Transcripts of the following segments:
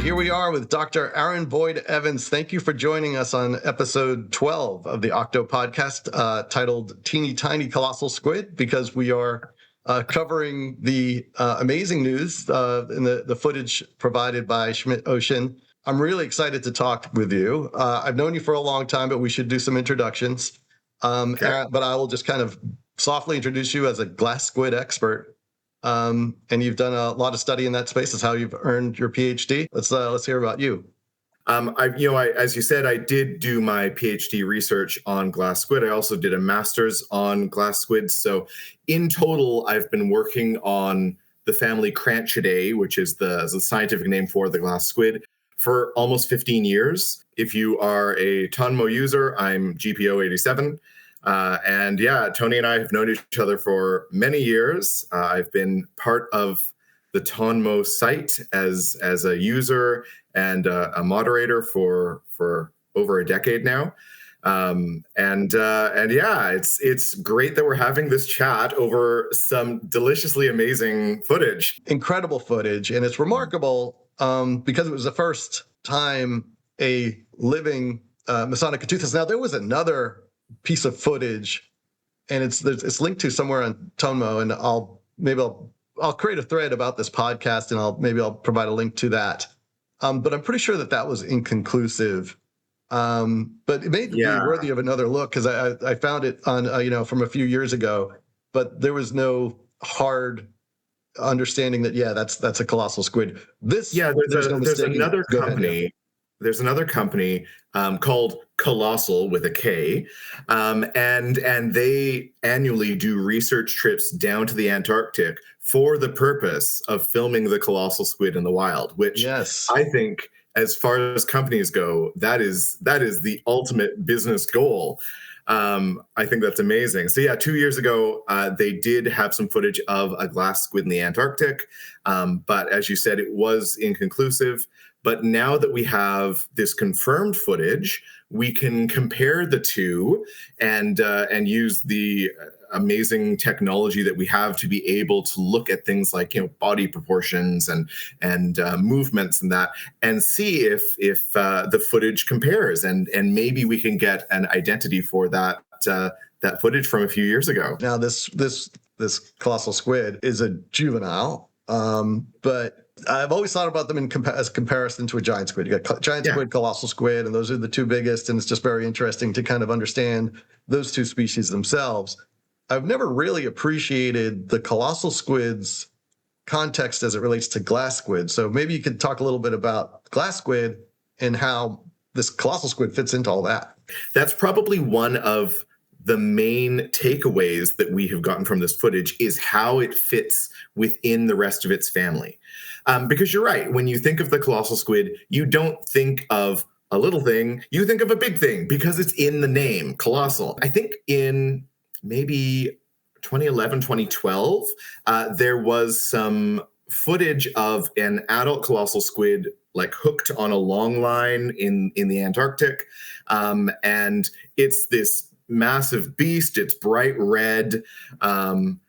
Here we are with Dr. Aaron Boyd Evans. Thank you for joining us on episode 12 of the Octopodcast, titled Teeny Tiny Colossal Squid, because we are covering the amazing news in the footage provided by Schmidt Ocean. I'm really excited to talk with you. I've known you for a long time, but we should do some introductions. Okay. But I will just kind of softly introduce you as a glass squid expert. And you've done a lot of study in that space. That's how you've earned your PhD. Let's hear about you. As you said, I did do my PhD research on glass squid. I also did a master's on glass squid. So in total, I've been working on the family Cranchidae, which is the scientific name for the glass squid, for almost 15 years. If you are a TONMO user, I'm GPO 87. And yeah, Tony and I have known each other for many years. I've been part of the TONMO site as a user and a moderator for over a decade now. And yeah, it's great that we're having this chat over some deliciously amazing footage. Incredible footage, and it's remarkable because it was the first time a living Masonic Catoothus. Now there was another piece of footage, and it's linked to somewhere on TONMO, and I'll create a thread about this podcast, and I'll provide a link to that. But I'm pretty sure that was inconclusive. But it may be worthy of another look, because I found it on from a few years ago, but there was no hard understanding that that's a colossal squid. There's another company. There's another company called Colossal with a K, and they annually do research trips down to the Antarctic for the purpose of filming the colossal squid in the wild. Which I think, as far as companies go, that is the ultimate business goal. I think that's amazing. So yeah, 2 years ago, they did have some footage of a glass squid in the Antarctic, but as you said, it was inconclusive. But now that we have this confirmed footage, we can compare the two and use the amazing technology that we have to be able to look at things like body proportions and movements and see if the footage compares, and maybe we can get an identity for that footage from a few years ago. Now this colossal squid is a juvenile, but I've always thought about them as comparison to a giant squid. You got giant squid, colossal squid, and those are the two biggest, and it's just very interesting to kind of understand those two species themselves. I've never really appreciated the colossal squid's context as it relates to glass squid. So maybe you could talk a little bit about glass squid and how this colossal squid fits into all that. That's probably one of the main takeaways that we have gotten from this footage, is how it fits within the rest of its family. Because you're right, when you think of the colossal squid, you don't think of a little thing, you think of a big thing, because it's in the name, colossal. I think in maybe 2011, 2012, there was some footage of an adult colossal squid hooked on a long line in the Antarctic. And it's this massive beast. It's bright red. And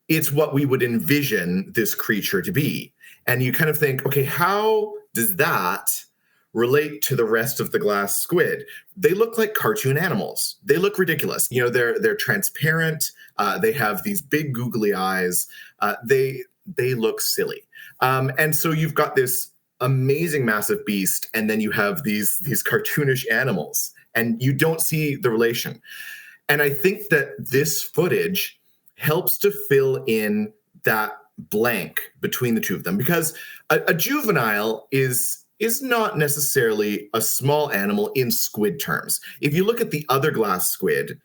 it's what we would envision this creature to be. And you kind of think, okay, how does that relate to the rest of the glass squid? They look like cartoon animals. They look ridiculous. They're transparent. They have these big googly eyes. They look silly. And so you've got this amazing massive beast, and then you have these cartoonish animals, and you don't see the relation. And I think that this footage helps to fill in that blank between the two of them, because a juvenile is not necessarily a small animal in squid terms. If you look at the other glass squid,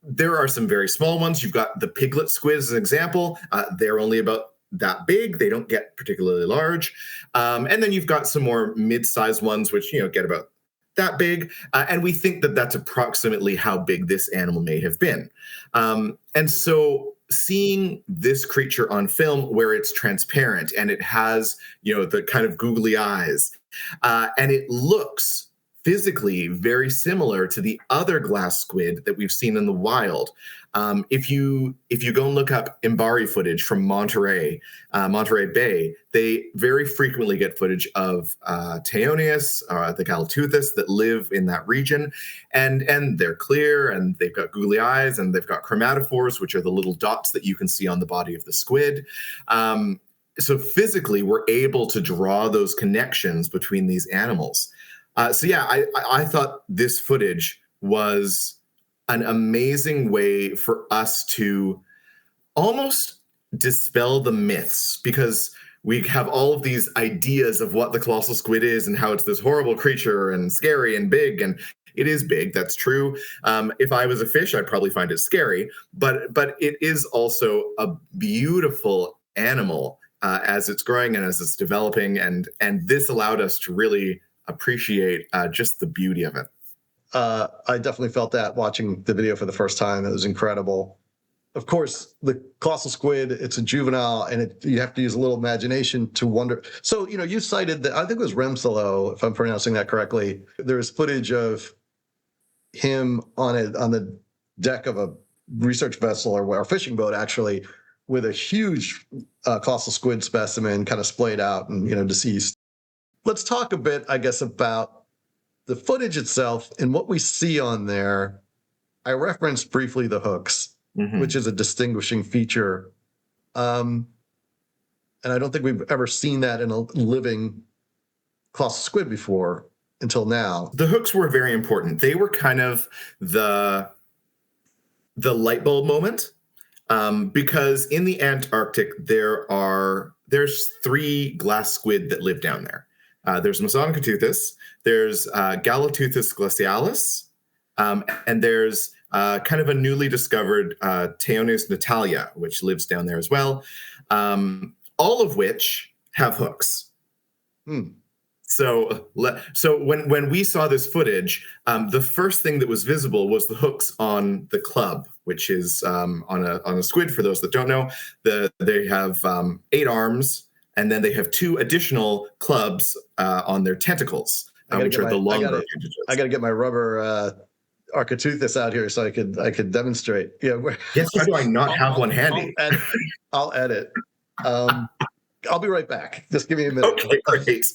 there are some very small ones. You've got the piglet squid as an example. They're only about that big. They don't get particularly large. And then you've got some more mid-sized ones, which get about that big. And we think that that's approximately how big this animal may have been. And so seeing this creature on film, where it's transparent and it has, the kind of googly eyes, and it looks physically very similar to the other glass squid that we've seen in the wild. If you go and look up Mbari footage from Monterey Bay, they very frequently get footage of Teonius, the Galtoothis that live in that region, and they're clear, and they've got googly eyes, and they've got chromatophores, which are the little dots that you can see on the body of the squid. So physically, we're able to draw those connections between these animals. So yeah, I thought this footage was an amazing way for us to almost dispel the myths, because we have all of these ideas of what the colossal squid is and how it's this horrible creature and scary and big, and it is big, that's true. If I was a fish, I'd probably find it scary, but it is also a beautiful animal as it's growing and as it's developing, and this allowed us to really appreciate just the beauty of it. I definitely felt that watching the video for the first time. It was incredible. Of course, the colossal squid, it's a juvenile, and you have to use a little imagination to wonder. So, you cited that, I think it was Remsalo, if I'm pronouncing that correctly. There's footage of him on the deck of a research vessel or a fishing boat, actually, with a huge colossal squid specimen kind of splayed out and, deceased. Let's talk a bit, I guess, about the footage itself and what we see on there. I referenced briefly the hooks, which is a distinguishing feature. And I don't think we've ever seen that in a living colossal squid before until now. The hooks were very important. They were kind of the light bulb moment, because in the Antarctic, there's 3 glass squid that live down there. There's Masonicotuthis, there's Galtoothis glacialis, and there's kind of a newly discovered Teonius natalia, which lives down there as well, all of which have hooks. So when we saw this footage, the first thing that was visible was the hooks on the club, which is on a squid. For those that don't know, they have 8 arms, and then they have 2 additional clubs on their tentacles, which are the longer appendages. I got to get my rubber Architeuthis out here so I could demonstrate. Yeah. Yes, how do I not have one handy? I'll edit. I'll be right back. Just give me a minute. Okay, great.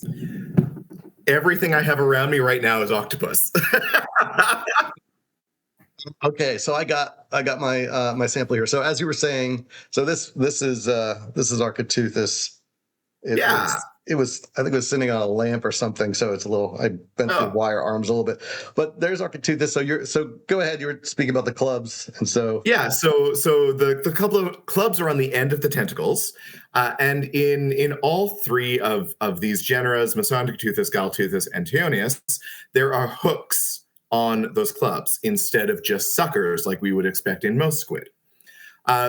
Everything I have around me right now is octopus. Okay, so I got my sample here. So as you were saying, so this is Architeuthis. It was I think it was sitting on a lamp or something. So it's a little. I bent the wire arms a little bit, but there's Architeuthis. So go ahead. You were speaking about the clubs, and so So the couple of clubs are on the end of the tentacles, and in all 3 of these genera, Masonicotuthis, Galtoothis, and Teonius, there are hooks on those clubs instead of just suckers like we would expect in most squid.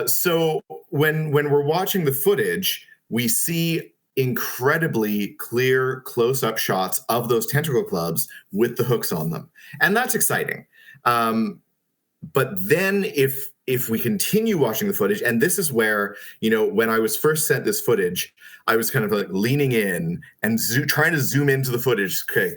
So when we're watching the footage, we see incredibly clear close-up shots of those tentacle clubs with the hooks on them, and that's exciting. But then if we continue watching the footage, and this is where, when I was first sent this footage, I was kind of like leaning in and trying to zoom into the footage. Okay,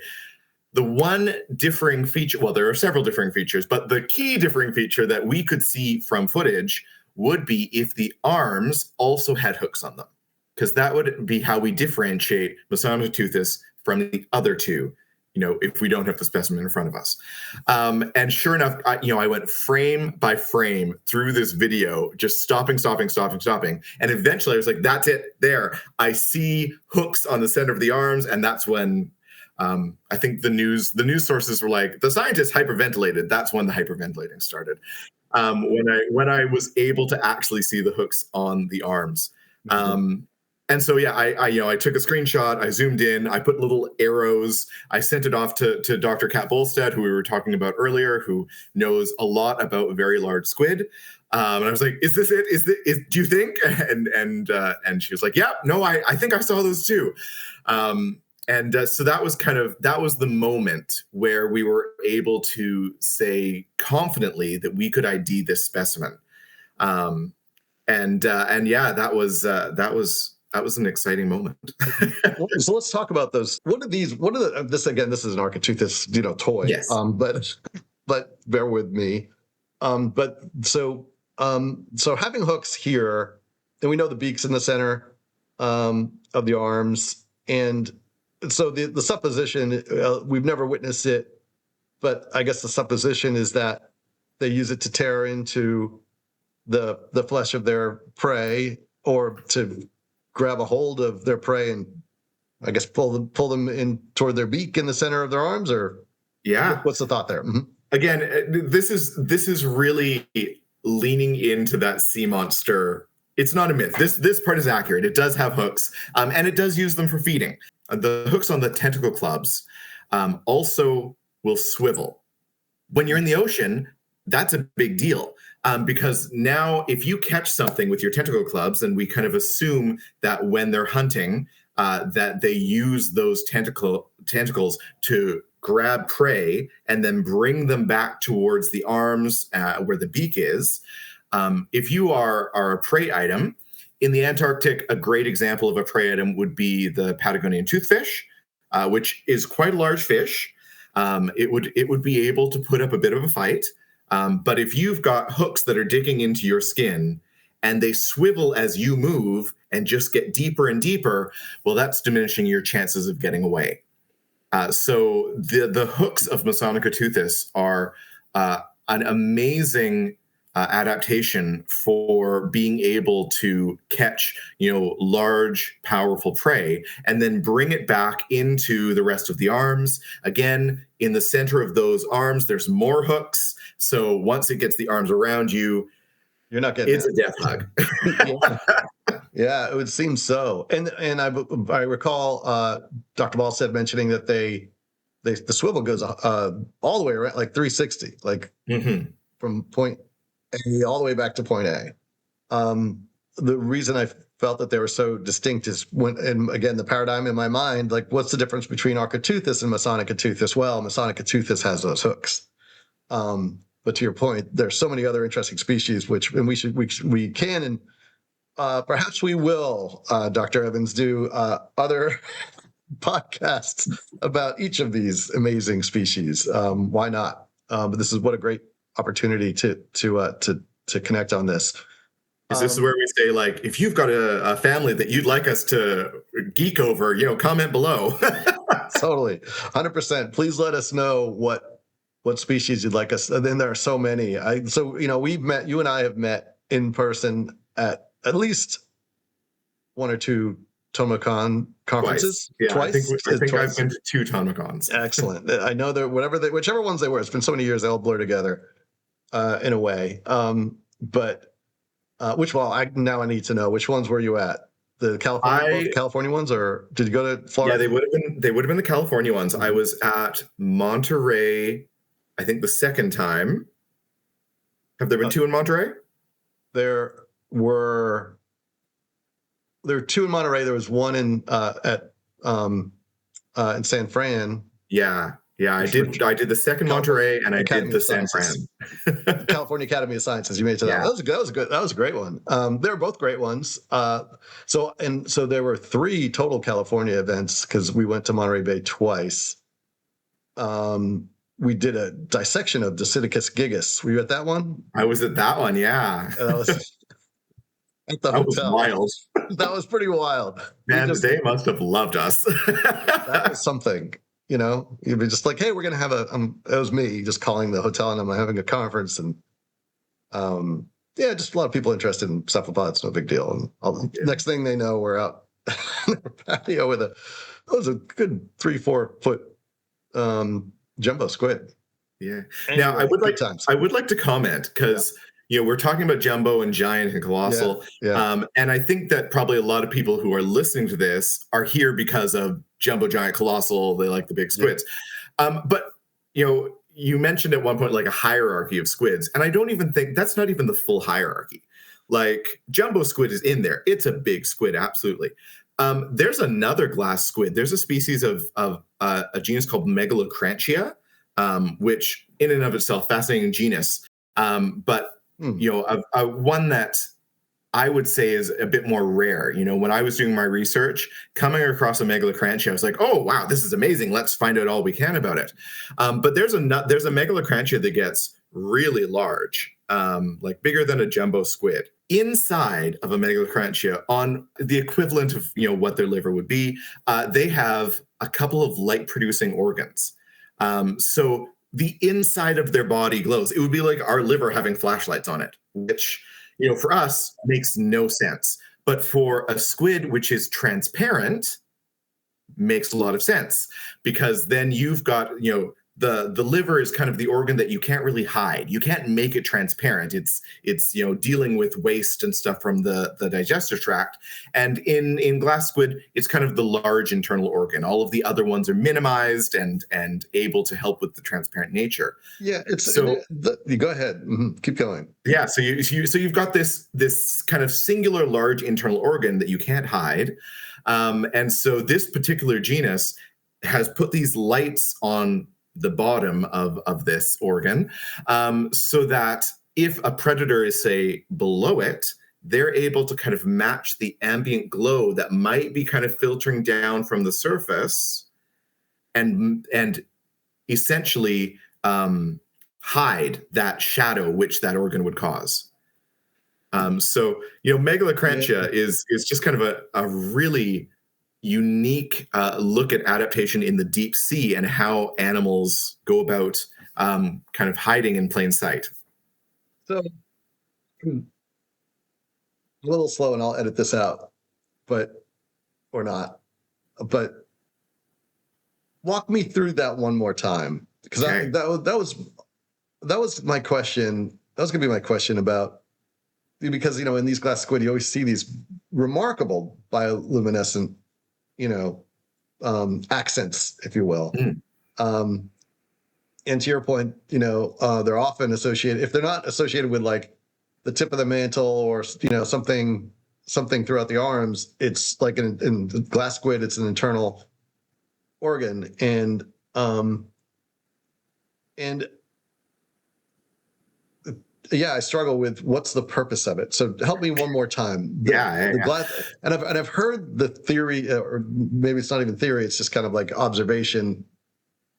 the one differing feature, well, there are several differing features, but the key differing feature that we could see from footage would be if the arms also had hooks on them, because that would be how we differentiate Masonicotuthis from the other 2, if we don't have the specimen in front of us. And sure enough, I went frame by frame through this video, just stopping. And eventually I was like, that's it, there. I see hooks on the center of the arms. And that's when I think the news sources were like, the scientists hyperventilated. That's when the hyperventilating started. When I was able to actually see the hooks on the arms. And so, yeah, I took a screenshot, I zoomed in, I put little arrows, I sent it off to Dr. Kat Bolstad, who we were talking about earlier, who knows a lot about very large squid. And I was like, is this it? Do you think? And she was like, yeah, no, I think I saw those too. So that was the moment where we were able to say confidently that we could ID this specimen. And yeah, that was an exciting moment. So let's talk about those. What are these? What are this again? This is an Architeuthis, toy. Yes. But bear with me. So having hooks here, and we know the beak's in the center of the arms, and so the supposition, we've never witnessed it, but I guess the supposition is that they use it to tear into the flesh of their prey, or to grab a hold of their prey and, I guess, pull them in toward their beak in the center of their arms. Or what's the thought there? Mm-hmm. Again, this is really leaning into that sea monster. It's not a myth. This part is accurate. It does have hooks, and it does use them for feeding. The hooks on the tentacle clubs also will swivel. When you're in the ocean, that's a big deal, because now if you catch something with your tentacle clubs, and we kind of assume that when they're hunting, that they use those tentacles to grab prey and then bring them back towards the arms where the beak is. If you are a prey item, in the Antarctic, a great example of a prey item would be the Patagonian toothfish, which is quite a large fish. It would be able to put up a bit of a fight. But if you've got hooks that are digging into your skin and they swivel as you move and just get deeper and deeper, well, that's diminishing your chances of getting away. So the hooks of Masonichoteuthis are an amazing adaptation for being able to catch, large, powerful prey and then bring it back into the rest of the arms. Again, in the center of those arms, there's more hooks. So once it gets the arms around you, you're not getting it's a death hug. Yeah, it would seem so. And I recall Dr. Ball said mentioning that the swivel goes all the way around, like 360, like from point A all the way back to point A. The reason I felt that they were so distinct is and again, the paradigm in my mind, like, what's the difference between Architeuthis and Masonichoteuthis? Well, Masonichoteuthis has those hooks. But to your point, there's so many other interesting species, we can, and perhaps we will, Dr. Evans, do other podcasts about each of these amazing species. Why not? But this is what a great opportunity to connect on this. This is where we say, like, if you've got a family that you'd like us to geek over, comment below. Totally, 100%. Please let us know what species you'd like us. And then there are so many. You and I have met in person at least one or two TONMO conferences. Twice. I think I've been to 2 TONMOcons. Excellent. I know that whichever ones they were, it's been so many years, they all blur together in a way. But I need to know, which ones were you at? The California ones, or did you go to Florida? Yeah, they would have been the California ones. I was at Monterey, I think, the second time. Have there been 2 in Monterey? There were 2 in Monterey. There was one in San Fran. Yeah, I did the second Monterey, and I did the San Fran. California Academy of Sciences. You made it to that. Yeah. That was a great one. They were both great ones. So there were 3 total California events, because we went to Monterey Bay twice. We did a dissection of Dosidicus gigas. Were you at that one? I was at that one. Yeah. That was at the hotel. Was wild. That was pretty wild. Man, they must have loved us. That was something. You'd be just like, hey, we're going to have it was me just calling the hotel, and I'm having a conference, and just a lot of people interested in cephalopods. No big deal. And next thing they know, we're out in the patio with it was a good 3-4 foot jumbo squid. Yeah. Anyway, now I would like to comment, because we're talking about jumbo and giant and colossal. Yeah. And I think that probably a lot of people who are listening to this are here because of jumbo, giant, colossal. They like the big squids. Yeah. But you mentioned at one point, like, a hierarchy of squids, and I don't even think that's not even the full hierarchy. Like, jumbo squid is in there. It's a big squid. Absolutely. There's another glass squid. There's a species of a genus called Megalocrantia, which in and of itself, fascinating genus. But one that I would say is a bit more rare. You know, when I was doing my research, coming across a megalocrantia, I was like, oh, wow, this is amazing. Let's find out all we can about it. But there's a megalocrantia that gets really large, like bigger than a jumbo squid. Inside of a megalocrantia, on the equivalent of, you know, what their liver would be, they have a couple of light-producing organs. So the inside of their body glows. It would be like our liver having flashlights on it, which, you know, for us makes no sense. But for a squid, which is transparent, makes a lot of sense, because then you've got, you know, the liver is kind of the organ that you can't really hide. You can't make it transparent. It's you know, dealing with waste and stuff from the digestive tract. And in glass squid, it's kind of the large internal organ. All of the other ones are minimized and able to help with the transparent nature. Yeah, it's so you go ahead. Keep going. Yeah, so you've got this kind of singular large internal organ that you can't hide. And so this particular genus has put these lights on the bottom of this organ, so that if a predator is, say, below it, they're able to kind of match the ambient glow that might be kind of filtering down from the surface and essentially hide that shadow which that organ would cause. So, you know, megalocrantia is just kind of a really unique look at adaptation in the deep sea and how animals go about kind of hiding in plain sight. So a little slow, and I'll edit this out, or not. But walk me through that one more time, because Okay. that was my question. That was going to be my question about, because, you know, in these glass squid, you always see these remarkable bioluminescent, you know, accents, if you will. And to your point, you know, they're often associated, if they're not associated with like the tip of the mantle or, you know, something throughout the arms, it's like in glass squid, it's an internal organ. And yeah, I struggle with what's the purpose of it. So help me one more time. The glass, and I've heard the theory, or maybe it's not even theory, it's just kind of like observation,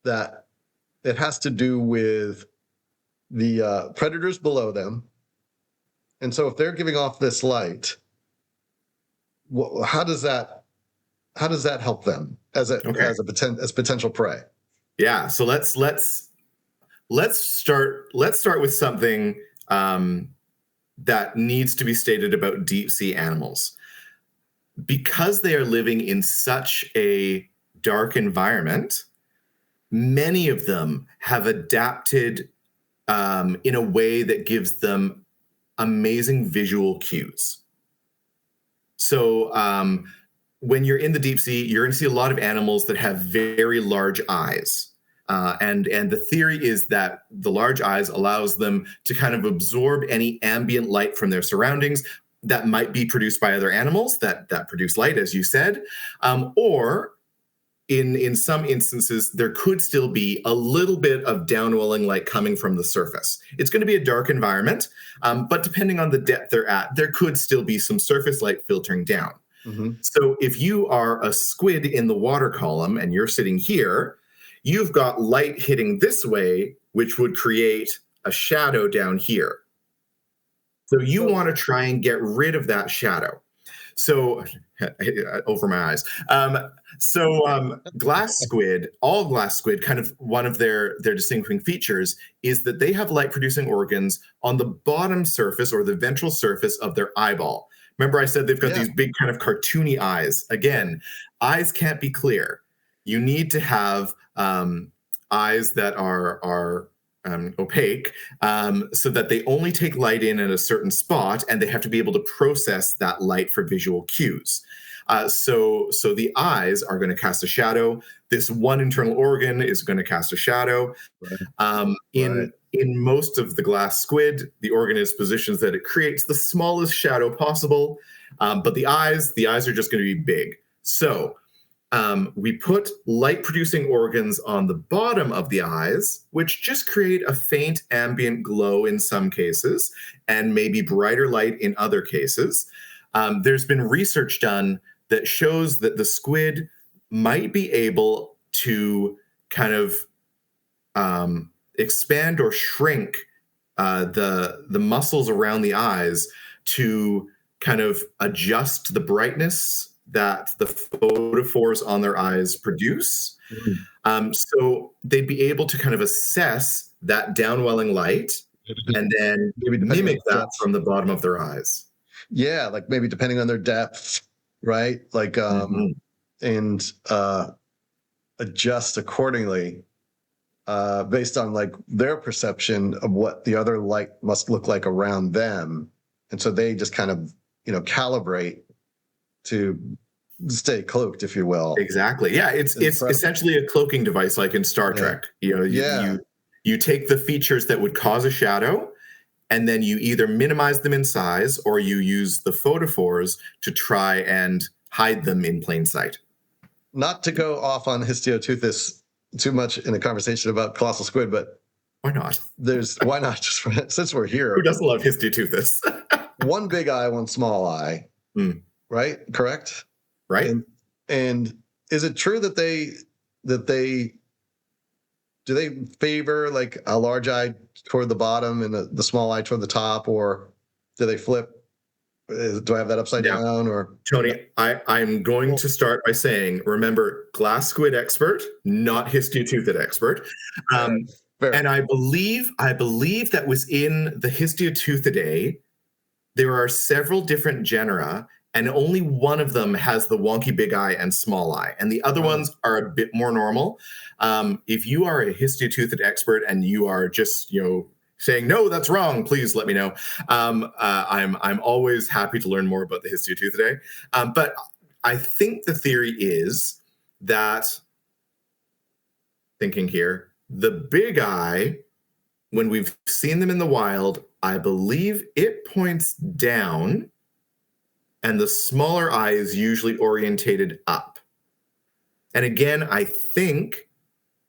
that it has to do with the predators below them. And so if they're giving off this light, how does that help them as potential prey? Yeah, so let's start with something that needs to be stated about deep sea animals. Because they are living in such a dark environment, many of them have adapted in a way that gives them amazing visual cues. So when you're in the deep sea, you're going to see a lot of animals that have very large eyes. And the theory is that the large eyes allows them to kind of absorb any ambient light from their surroundings that might be produced by other animals that produce light, as you said, or in some instances, there could still be a little bit of downwelling light coming from the surface. It's going to be a dark environment, but depending on the depth they're at, there could still be some surface light filtering down. So if you are a squid in the water column and you're sitting here, you've got light hitting this way, which would create a shadow down here. So you want to try and get rid of that shadow. So over my eyes. Glass squid, all glass squid, kind of one of their distinguishing features is that they have light producing organs on the bottom surface or the ventral surface of their eyeball. Remember I said they've got these big kind of cartoony eyes. Again, eyes can't be clear. You need to have eyes that are opaque, so that they only take light in at a certain spot, and they have to be able to process that light for visual cues. So the eyes are going to cast a shadow. This one internal organ is going to cast a shadow. In most of the glass squid, the organ is positioned that it creates the smallest shadow possible, but the eyes are just going to be big. So We put light-producing organs on the bottom of the eyes, which just create a faint ambient glow in some cases, and maybe brighter light in other cases. There's been research done that shows that the squid might be able to kind of expand or shrink the muscles around the eyes to kind of adjust the brightness that the photophores on their eyes produce. So they'd be able to kind of assess that downwelling light and then mimic that from the bottom of their eyes. Yeah, like maybe depending on their depth, right? Like and adjust accordingly based on like their perception of what the other light must look like around them. And so they just kind of, calibrate to stay cloaked, if you will. Exactly. Yeah, it's essentially a cloaking device like in Star Trek. You take the features that would cause a shadow, and then you either minimize them in size or you use the photophores to try and hide them in plain sight. Not to go off on Histiotuthis too much in a conversation about Colossal Squid, but why not? Why not? Just since we're here. Who doesn't love Histiotuthis? One big eye, one small eye. Right? Correct? Right. And is it true that they do they favor like a large eye toward the bottom and the small eye toward the top, or do they flip? Do I have that upside down? Or Tony, I'm going to start by saying, remember, glass squid expert, not Histiotuthid expert. And I believe that within the Histiotuthidea, there are several different genera, and only one of them has the wonky big eye and small eye, and the other ones are a bit more normal. If you are a Histiotuthid expert and you are just saying no, that's wrong, please let me know. I'm always happy to learn more about the Histiotuthidea. But I think the theory is that, thinking here, the big eye, when we've seen them in the wild, I believe it points down, and the smaller eye is usually orientated up. And again, I think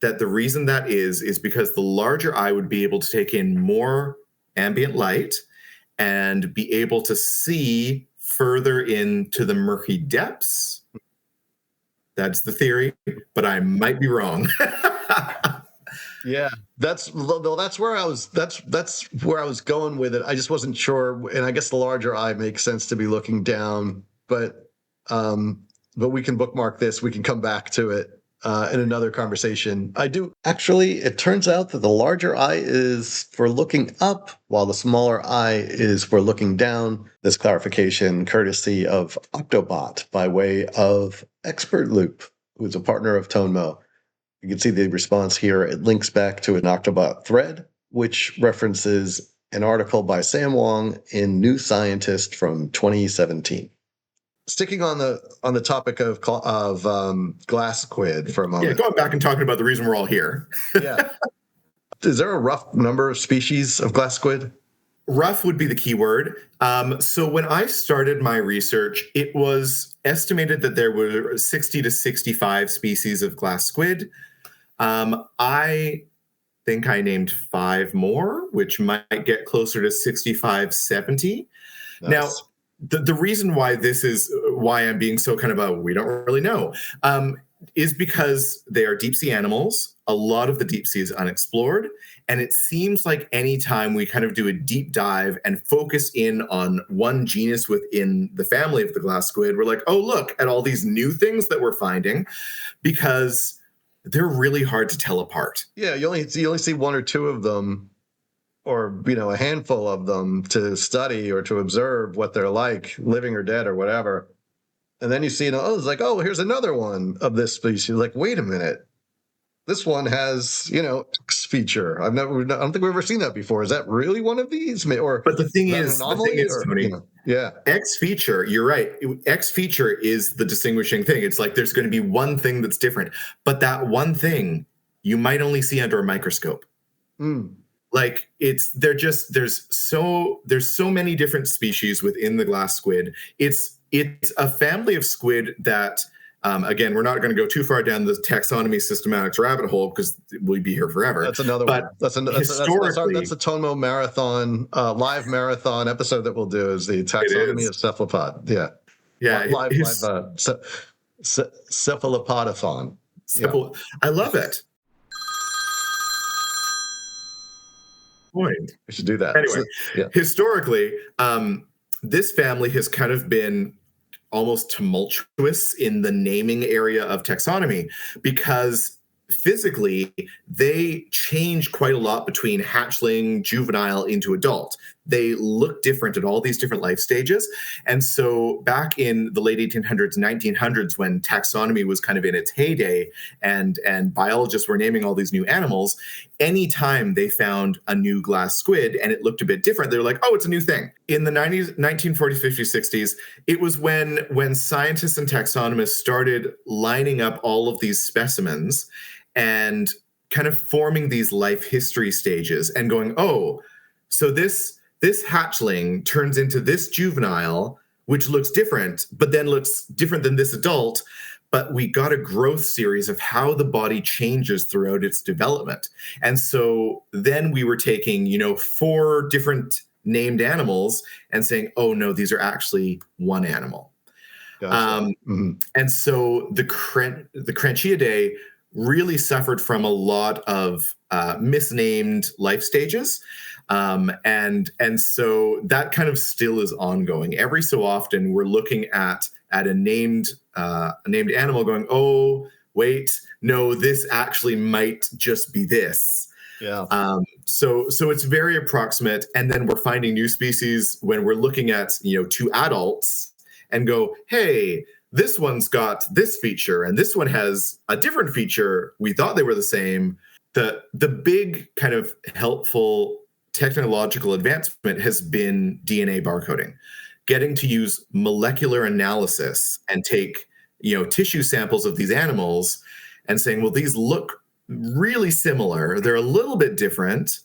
that the reason that is because the larger eye would be able to take in more ambient light and be able to see further into the murky depths. That's the theory, but I might be wrong. Yeah, that's where I was going with it. I just wasn't sure, and I guess the larger eye makes sense to be looking down, but we can bookmark this. We can come back to it in another conversation. I do actually. It turns out that the larger eye is for looking up, while the smaller eye is for looking down. This clarification, courtesy of Octobot, by way of Expert Loop, who's a partner of TONMO. You can see the response here. It links back to an Octobot thread, which references an article by Sam Wong in New Scientist from 2017. Sticking on the topic of glass squid for a moment. Yeah, going back and talking about the reason we're all here. Yeah. Is there a rough number of species of glass squid? Rough would be the key word. So when I started my research, it was estimated that there were 60 to 65 species of glass squid. I think I named 5 more, which might get closer to 65, 70. Nice. Now, the reason why I'm being so kind of we don't really know, is because they are deep sea animals. A lot of the deep sea is unexplored. And it seems like anytime we kind of do a deep dive and focus in on one genus within the family of the glass squid, we're like, oh, look at all these new things that we're finding, because they're really hard to tell apart. Yeah, you only see one or two of them, or a handful of them to study or to observe what they're like, living or dead or whatever. And then you see, it's like, oh, here's another one of this species. Like, wait a minute, this one has, X feature. I don't think we've ever seen that before. Is that really one of these? But the thing is, Tony, yeah, X feature, you're right. X feature is the distinguishing thing. It's like there's going to be one thing that's different, but that one thing you might only see under a microscope. Like there's so many different species within the glass squid. It's a family of squid that Again, we're not going to go too far down the taxonomy systematics rabbit hole because we'd be here forever. That's another but one. That's historically, that's the TONMO marathon live marathon episode that we'll do is the taxonomy of cephalopod. Yeah, yeah, live cephalopodathon. simple. Yeah. I love it. Point. We should do that. Anyway, historically, this family has kind of been almost tumultuous in the naming area of taxonomy because physically they change quite a lot between hatchling, juvenile into adult. They look different at all these different life stages. And so back in the late 1800s, 1900s, when taxonomy was kind of in its heyday and biologists were naming all these new animals, anytime they found a new glass squid and it looked a bit different, they were like, oh, it's a new thing. In the 1940s, 50s, 60s, it was when scientists and taxonomists started lining up all of these specimens and kind of forming these life history stages and going, oh, so this hatchling turns into this juvenile, which looks different, but then looks different than this adult. But we got a growth series of how the body changes throughout its development. And so then we were taking, 4 different named animals and saying, oh, no, these are actually one animal. Gotcha. And so the Cranchidae really suffered from a lot of misnamed life stages. And so that kind of still is ongoing. Every so often, we're looking at a named animal, going, "Oh, wait, no, this actually might just be this." Yeah. So it's very approximate, and then we're finding new species when we're looking at 2 adults and go, "Hey, this one's got this feature, and this one has a different feature. We thought they were the same." The big kind of helpful technological advancement has been DNA barcoding, getting to use molecular analysis and take, tissue samples of these animals and saying, well, these look really similar. They're a little bit different.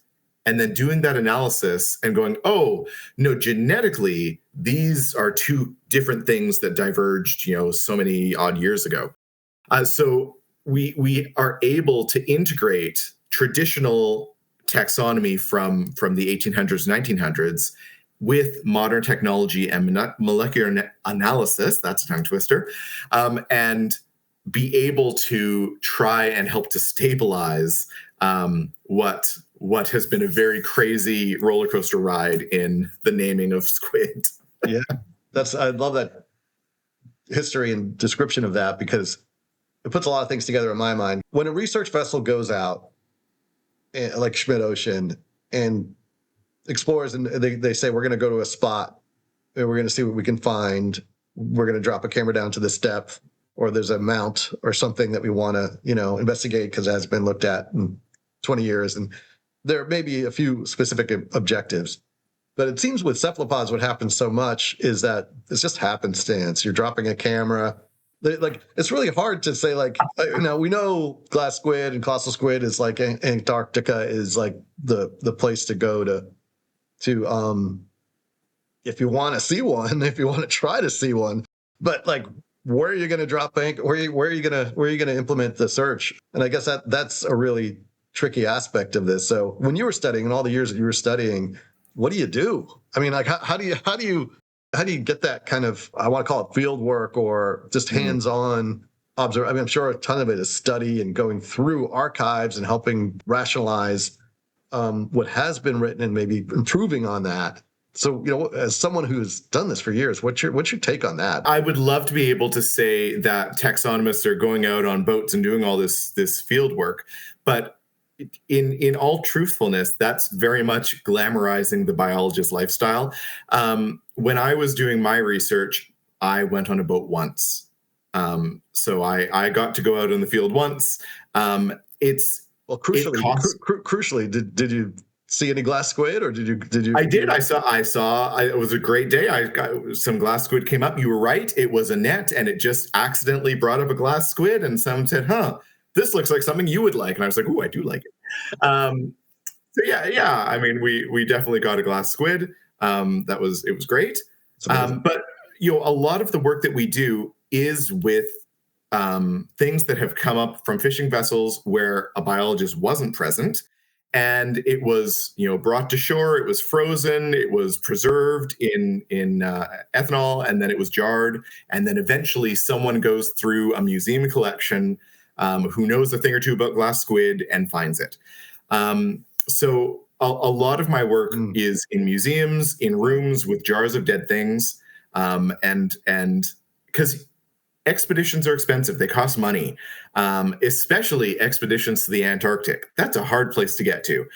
And then doing that analysis and going, oh, no, genetically, these are 2 different things that diverged, so many odd years ago. So we are able to integrate traditional taxonomy from the 1800s, 1900s with modern technology and molecular analysis, that's a tongue twister, and be able to try and help to stabilize what has been a very crazy roller coaster ride in the naming of squid. Yeah, I love that history and description of that because it puts a lot of things together in my mind. When a research vessel goes out, like Schmidt Ocean, and explores, and they say we're going to go to a spot and we're going to see what we can find. We're going to drop a camera down to this depth, or there's a mount or something that we want to investigate because it has been looked at in 20 years, and there may be a few specific objectives. But it seems with cephalopods, what happens so much is that it's just happenstance. You're dropping a camera. Like, it's really hard to say, like, we know glass squid and colossal squid is like Antarctica is like the place to go to if you want to see one, if you want to try to see one. But like, where are you going to drop anchor? Where are you going to implement the search? And I guess that's a really tricky aspect of this. So when you were studying, and all the years that you were studying, what do you do? I mean, like, how do you get that kind of, I want to call it field work or just hands-on observe? I mean, I'm sure a ton of it is study and going through archives and helping rationalize what has been written and maybe improving on that. So, as someone who's done this for years, what's your take on that? I would love to be able to say that taxonomists are going out on boats and doing all this field work, but in all truthfulness, that's very much glamorizing the biologist lifestyle. When I was doing my research, I went on a boat once. So I got to go out in the field once. Crucially, did you see any glass squid, or did you? I did. I saw. It was a great day. I got some glass squid came up. You were right. It was a net, and it just accidentally brought up a glass squid, and someone said, "Huh, this looks like something you would like." And I was like, "Ooh, I do like it." So yeah. I mean, we definitely got a glass squid. It was great. But a lot of the work that we do is with things that have come up from fishing vessels where a biologist wasn't present, and it was brought to shore. It was frozen. It was preserved in ethanol, and then it was jarred. And then eventually, someone goes through a museum collection who knows a thing or two about glass squid and finds it. So a lot of my work is in museums, in rooms with jars of dead things, and because expeditions are expensive. They cost money, especially expeditions to the Antarctic. That's a hard place to get to.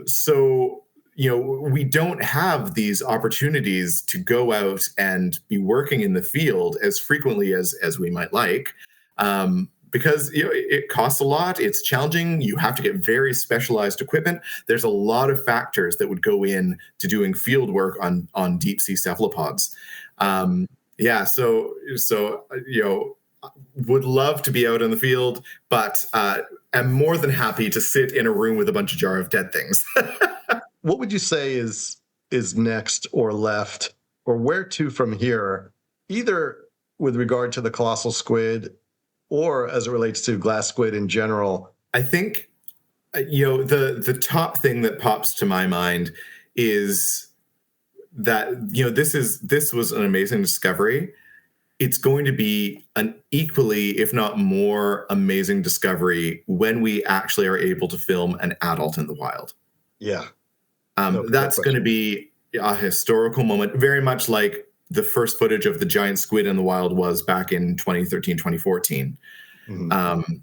So, we don't have these opportunities to go out and be working in the field as frequently as we might like, because it costs a lot. It's challenging. You have to get very specialized equipment. There's a lot of factors that would go in to doing field work on deep sea cephalopods. Yeah, so would love to be out in the field, but am more than happy to sit in a room with a bunch of jar of dead things. What would you say is next or left, or where to from here, either with regard to the colossal squid or as it relates to glass squid in general? I think the top thing that pops to my mind is that this was an amazing discovery. It's going to be an equally, if not more, amazing discovery when we actually are able to film an adult in the wild. Yeah. That's going to be a historical moment, very much like the first footage of the giant squid in the wild was back in 2013, 2014. Mm-hmm.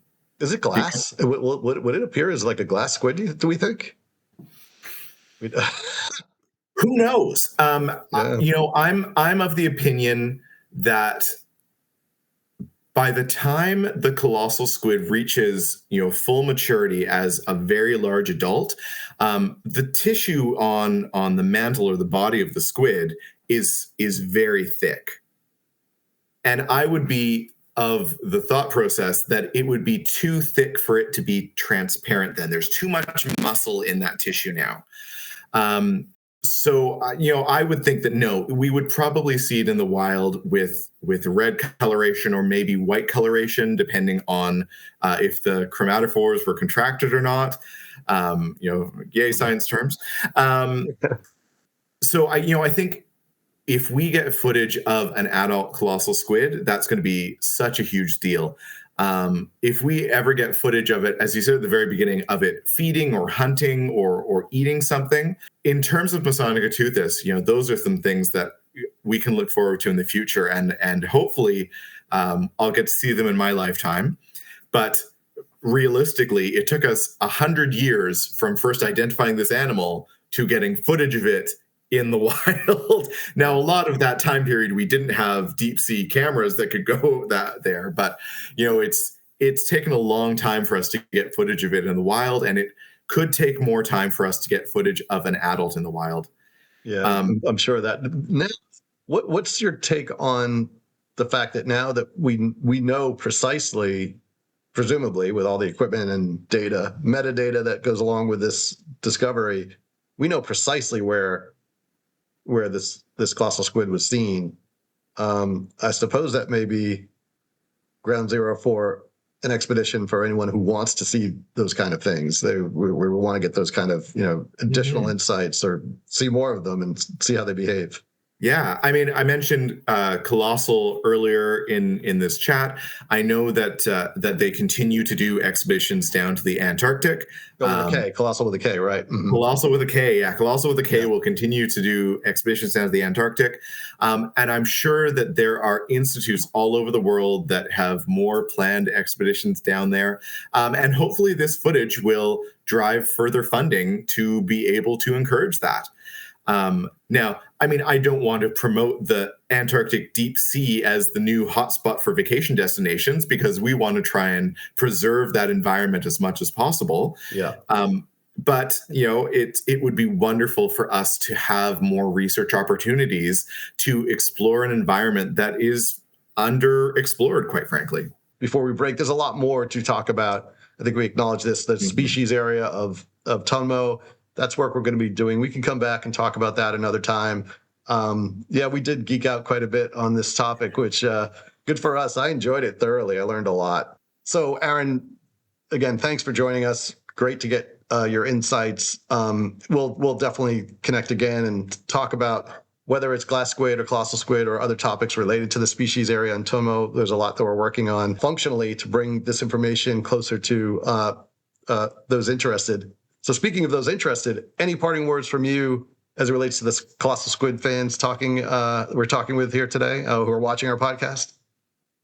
Is it glass? Would it appear as like a glass squid, do we think? Who knows? I'm of the opinion that by the time the colossal squid reaches, full maturity as a very large adult, the tissue on the mantle or the body of the squid is very thick. And I would be of the thought process that it would be too thick for it to be transparent then. There's too much muscle in that tissue now. So, I would think that no, we would probably see it in the wild with red coloration or maybe white coloration, depending on if the chromatophores were contracted or not. Yay, science terms. So, I think if we get footage of an adult colossal squid, that's going to be such a huge deal. If we ever get footage of it, as you said at the very beginning, of it feeding or hunting or eating something, in terms of Masonic toothus, those are some things that we can look forward to in the future, and hopefully I'll get to see them in my lifetime. But realistically, it took us 100 years from first identifying this animal to getting footage of it in the wild. Now, a lot of that time period, we didn't have deep sea cameras that could go there, but it's taken a long time for us to get footage of it in the wild, and it could take more time for us to get footage of an adult in the wild. Yeah, I'm sure that. Now, what's your take on the fact that now that we know precisely, presumably with all the equipment and data, metadata that goes along with this discovery, we know precisely where this colossal squid was seen. I suppose that may be ground zero for an expedition for anyone who wants to see those kind of things. We want to get those kind of additional insights or see more of them and see how they behave. Yeah, I mean, I mentioned Colossal earlier in this chat. I know that that they continue to do expeditions down to the Antarctic. With a K, Colossal with a K, right? Mm-hmm. Colossal with a K, yeah. Colossal with a K will continue to do expeditions down to the Antarctic. And I'm sure that there are institutes all over the world that have more planned expeditions down there. And hopefully this footage will drive further funding to be able to encourage that. Now, I mean, I don't want to promote the Antarctic deep sea as the new hotspot for vacation destinations, because we want to try and preserve that environment as much as possible. Yeah. But, it would be wonderful for us to have more research opportunities to explore an environment that is underexplored, quite frankly. Before we break, there's a lot more to talk about. I think we acknowledge this, the species area of TONMO. That's work we're going to be doing. We can come back and talk about that another time. We did geek out quite a bit on this topic, which Good for us. I enjoyed it thoroughly. I learned a lot. So, Aaron, again, thanks for joining us. Great to get your insights. We'll definitely connect again and talk about whether it's glass squid or colossal squid or other topics related to the species area on TONMO. There's a lot that we're working on functionally to bring this information closer to those interested. So, speaking of those interested, any parting words from you as it relates to this colossal squid fans we're talking with here today who are watching our podcast?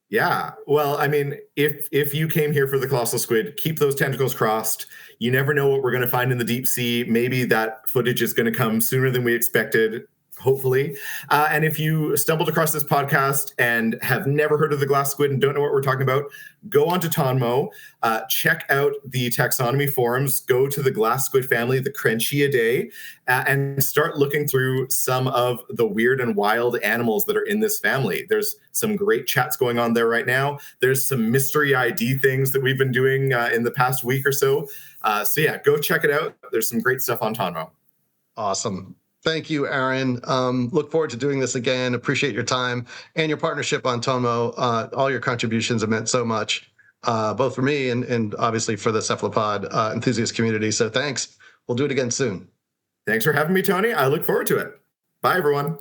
Yeah. Well, I mean, if you came here for the colossal squid, keep those tentacles crossed. You never know what we're going to find in the deep sea. Maybe that footage is going to come sooner than we expected, hopefully. And if you stumbled across this podcast and have never heard of the glass squid and don't know what we're talking about, go on to TONMO, check out the taxonomy forums, go to the glass squid family, the Crenchidae, and start looking through some of the weird and wild animals that are in this family. There's some great chats going on there right now. There's some mystery ID things that we've been doing in the past week or so. So yeah, go check it out. There's some great stuff on TONMO. Awesome. Thank you, Aaron. Look forward to doing this again. Appreciate your time and your partnership on TONMO. All your contributions have meant so much, both for me and obviously for the cephalopod enthusiast community. So thanks. We'll do it again soon. Thanks for having me, Tony. I look forward to it. Bye, everyone.